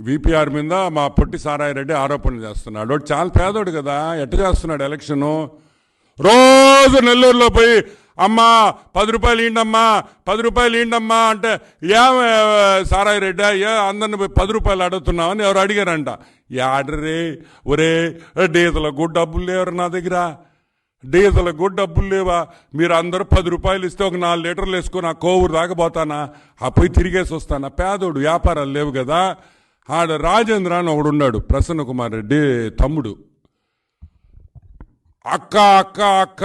VPR మీద మా పొట్టి సారాయి రెడ్డి ఆరోపణలు చేస్తున్నాడు. వాడు చాలా పేదోడు కదా, ఎట్ట చేస్తున్నాడు ఎలక్షను. రోజు నెల్లూరులో పోయి అమ్మా 10 రూపాయలు ఇండమ్మా 10 రూపాయలు ఇండమ్మా అంటే సారాయి రెడ్డి అందరిని పోయి 10 రూపాయలు అడుగుతున్నామని ఎవరు అడిగారంట. ఆర్డరే ఒరే డీజిల్కు డబ్బులు లేవరు నా దగ్గర, డీజిల్కు డబ్బులు లేవా, మీరు అందరూ 10 రూపాయలు ఇస్తే ఒక 4 లీటర్లు వేసుకొని ఆ కోవూరు దాకపోతానా, ఆ పోయి తిరిగేసి వస్తానా. పేదోడు, వ్యాపారాలు లేవు కదా. ఆడ రాజేంద్ర అని ఒకడు ఉన్నాడు, ప్రసన్న కుమార్ రెడ్డి తమ్ముడు. అక్క అక్క అక్క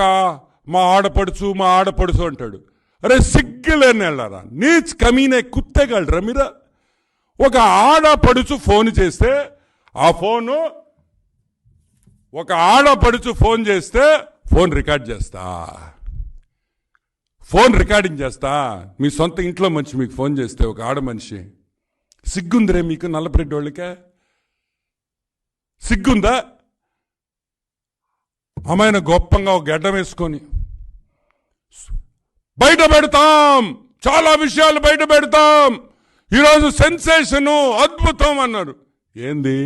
మా ఆడపడుచు అంటాడు. అరే సిగ్గులేని వెళ్ళారా, నీచ్ కమీనే కుత్తేగలరా మీరు. ఒక ఆడపడుచు ఫోన్ చేస్తే ఆ ఫోను, ఒక ఆడపడుచు ఫోన్ చేస్తే ఫోన్ రికార్డ్ చేస్తా, ఫోన్ రికార్డింగ్ చేస్తా. మీ సొంత ఇంట్లో మనిషి మీకు ఫోన్ చేస్తే ఒక ఆడ మనిషి, సిగ్గుందిరే మీకు నల్లపరెడ్డి వాళ్ళకే? సిగ్గుందా? అమ్మాయిన గొప్పంగా ఒక గడ్డం వేసుకొని బయట పెడతాం, చాలా విషయాలు బయట పెడతాం, ఈరోజు సెన్సేషను అద్భుతం అన్నారు. ఏంది?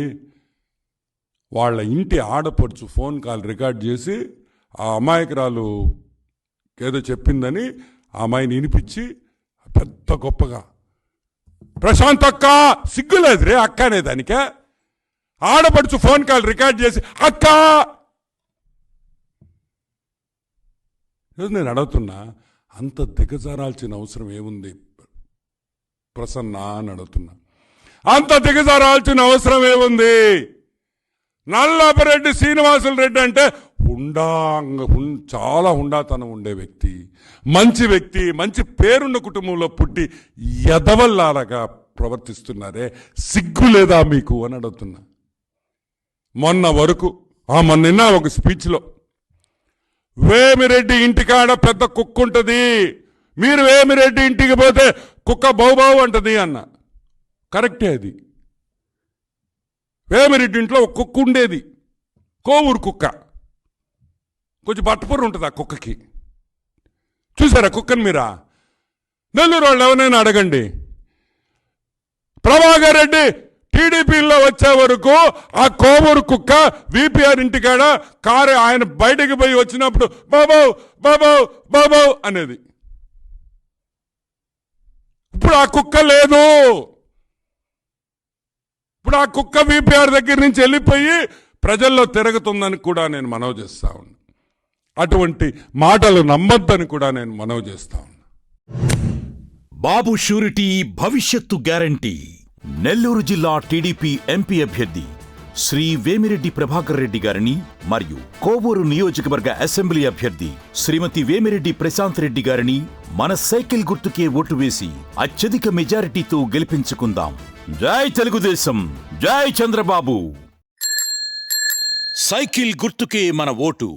వాళ్ళ ఇంటి ఆడపడుచు ఫోన్ కాల్ రికార్డ్ చేసి ఆ అమాయకురాలు ఏదో చెప్పిందని ఆ అమ్మాయిని వినిపించి పెద్ద గొప్పగా, ప్రశాంత్ అక్క, సిగ్గులేదు రే అక్క అనే దానికే. ఆడపడుచు ఫోన్ కాల్ రికార్డ్ చేసి అక్క. నేను అడుగుతున్నా, అంత దిగజారాల్సిన అవసరం ఏముంది ప్రసన్న అని అడుగుతున్నా. అంత దిగజారాల్సిన అవసరం ఏముంది? నల్లపరెడ్డి శ్రీనివాసులు రెడ్డి అంటే చాలా హుండాతనం ఉండే వ్యక్తి, మంచి వ్యక్తి, మంచి పేరున్న కుటుంబంలో పుట్టి ఎదవల్లాగా ప్రవర్తిస్తున్నారే, సిగ్గు లేదా మీకు అని అడుగుతున్నా. మొన్న వరకు మొన్న ఒక స్పీచ్లో, వేమిరెడ్డి ఇంటికాడ పెద్ద కుక్క ఉంటుంది, మీరు వేమిరెడ్డి ఇంటికి పోతే కుక్క బౌబావు అంటది అన్న. కరెక్టే. అది వేమిరెడ్డి ఇంట్లో ఒక కుక్క ఉండేది, కోవూరు కుక్క, కొంచెం బట్టపుర్రు ఉంటుంది ఆ కుక్కకి. చూసారా కుక్కని మీరా? నెల్లూరు వాళ్ళు ఎవరైనా అడగండి. ప్రభాకర్ రెడ్డి టీడీపీలో వచ్చే వరకు ఆ కోవూరు కుక్క విపిఆర్ ఇంటికాడ కారు ఆయన బయటకు పోయి వచ్చినప్పుడు బాబావ్ బాబావ్ బాబావ్ అనేది. ఇప్పుడు ఆ కుక్క లేదు. ఇప్పుడు ఆ కుక్క విపిఆర్ దగ్గర నుంచి వెళ్ళిపోయి ప్రజల్లో తిరుగుతుందని కూడా నేను మనవి చేస్తా ఉన్నా. అటువంటి మాటలు నమ్మొద్దని కూడా నేను మనవి చేస్తా ఉన్నా. బాబు షూరిటీ భవిష్యత్తు గ్యారంటీ. నెల్లూరు జిల్లా టీడీపీ ఎంపీ అభ్యర్థి శ్రీ వేమిరెడ్డి ప్రభాకర్ రెడ్డి గారిని మరియు కోవూరు నియోజకవర్గ అసెంబ్లీ అభ్యర్థి శ్రీమతి వేమిరెడ్డి ప్రశాంత్ రెడ్డి గారిని మన సైకిల్ గుర్తుకే ఓటు వేసి అత్యధిక మెజారిటీతో గెలిపించుకుందాం. జై తెలుగుదేశం, జై చంద్రబాబు. సైకిల్ గుర్తుకే మన ఓటు.